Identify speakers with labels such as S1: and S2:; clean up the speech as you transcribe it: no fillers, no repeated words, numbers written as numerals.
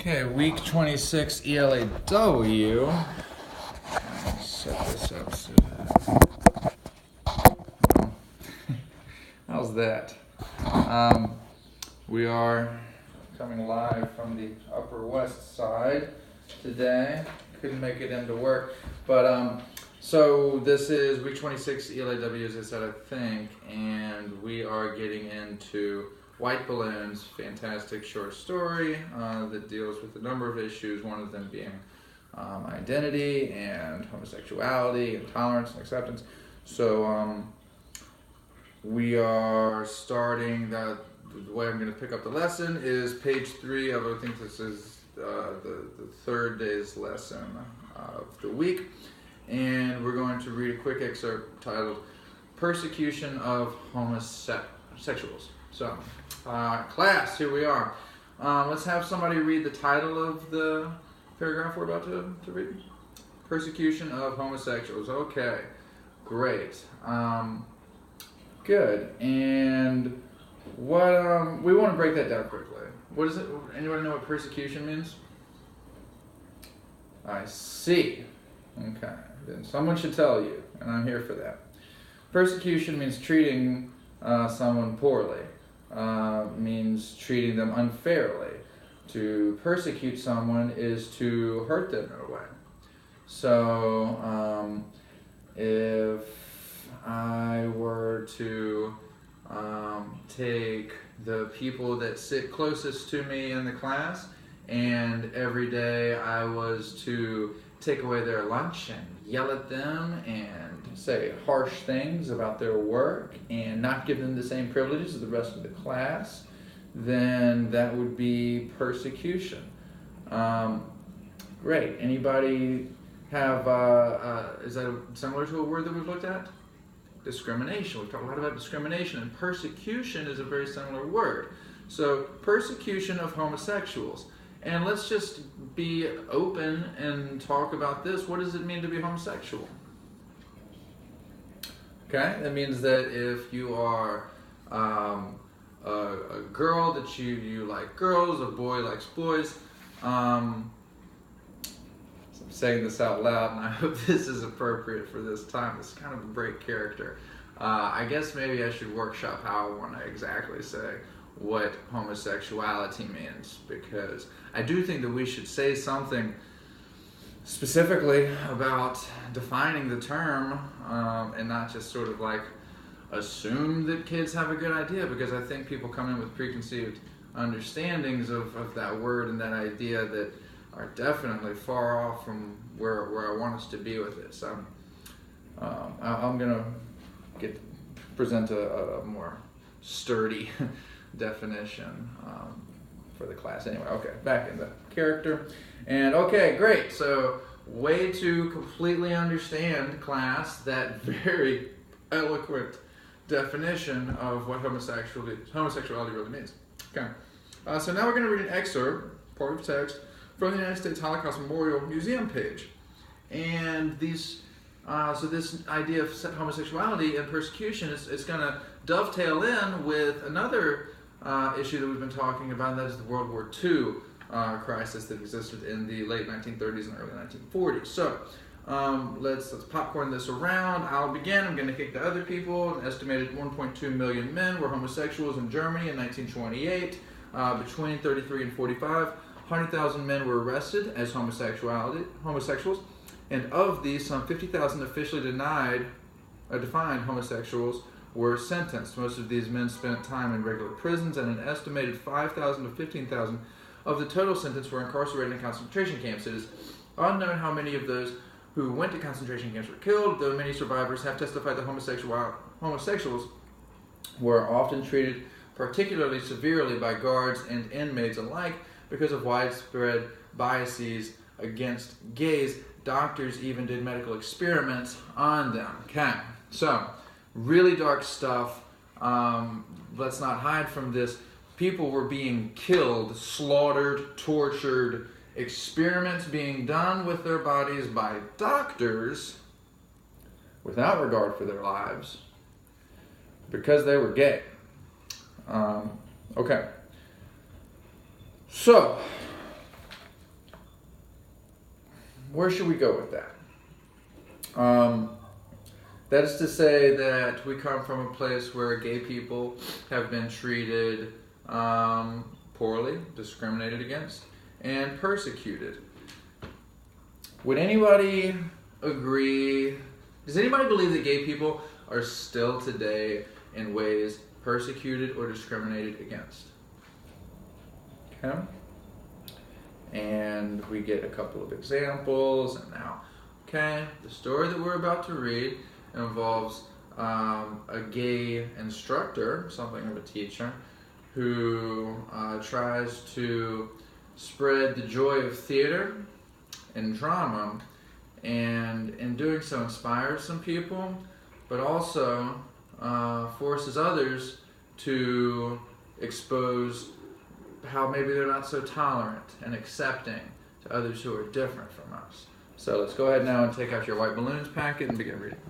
S1: Okay, week 26 ELA-W. Set this up so well, how's that? We are coming live from the Upper West Side today. Couldn't make it into work, but so this is week 26 ELA-W, as I said, I think, and we are getting into White Balloons, fantastic short story that deals with a number of issues, one of them being identity and homosexuality and tolerance and acceptance. So we are starting, the way I'm going to pick up the lesson is page 3 of, I think this is the third day's lesson of the week. And we're going to read a quick excerpt titled Persecution of Homosexuals. So, class, here we are. Let's have somebody read the title of the paragraph we're about to read. Persecution of homosexuals. Okay, great. Good. And what we want to break that down quickly. What is it? Anyone know what persecution means? I see. Okay. Then someone should tell you, and I'm here for that. Persecution means treating someone poorly. Means treating them unfairly. To persecute someone is to hurt them in a way. So, if I were to take the people that sit closest to me in the class, and every day I was to take away their lunch and yell at them and say harsh things about their work and not give them the same privileges as the rest of the class, then that would be persecution. Great. Anybody have, is that similar to a word that we've looked at? Discrimination. We've talked a lot about discrimination, and persecution is a very similar word. So, persecution of homosexuals. And let's just be open and talk about this. What does it mean to be homosexual? Okay, that means that if you are a girl, that you like girls, a boy likes boys. I'm saying this out loud, and I hope this is appropriate for this time. It's kind of a break character. I guess maybe I should workshop how I want to exactly say what homosexuality means, because I do think that we should say something specifically about defining the term and not just sort of like assume that kids have a good idea, because I think people come in with preconceived understandings of that word and that idea that are definitely far off from where I want us to be with it. So I'm going to present a more sturdy definition for the class. Anyway, okay, back in the character. And okay, great. So, way to completely understand, class, that very eloquent definition of what homosexuality really means. Okay. So now we're going to read an excerpt, part of text, from the United States Holocaust Memorial Museum page. And these, so this idea of homosexuality and persecution is going to dovetail in with another issue that we've been talking about, and that is the World War II crisis that existed in the late 1930s and early 1940s. So let's popcorn this around. I'll begin. I'm going to kick to other people. An estimated 1.2 million men were homosexuals in Germany in 1928. Between 33 and 45, 100,000 men were arrested as homosexuals, and of these, some 50,000 officially defined homosexuals were sentenced. Most of these men spent time in regular prisons, and an estimated 5,000 to 15,000 of the total sentence were incarcerated in concentration camps. It is unknown how many of those who went to concentration camps were killed, though many survivors have testified that homosexuals were often treated particularly severely by guards and inmates alike because of widespread biases against gays. Doctors even did medical experiments on them. Okay, so really dark stuff. Let's not hide from this. People were being killed, slaughtered, tortured, experiments being done with their bodies by doctors without regard for their lives because they were gay. Okay. So, where should we go with that? That is to say that we come from a place where gay people have been treated poorly, discriminated against, and persecuted. Would anybody agree? Does anybody believe that gay people are still today in ways persecuted or discriminated against? Okay. And we get a couple of examples, and now, okay, the story that we're about to read involves a gay instructor, something of a teacher, who tries to spread the joy of theater and drama, and in doing so inspires some people, but also forces others to expose how maybe they're not so tolerant and accepting to others who are different from us. So let's go ahead now and take out your white balloons packet and begin reading.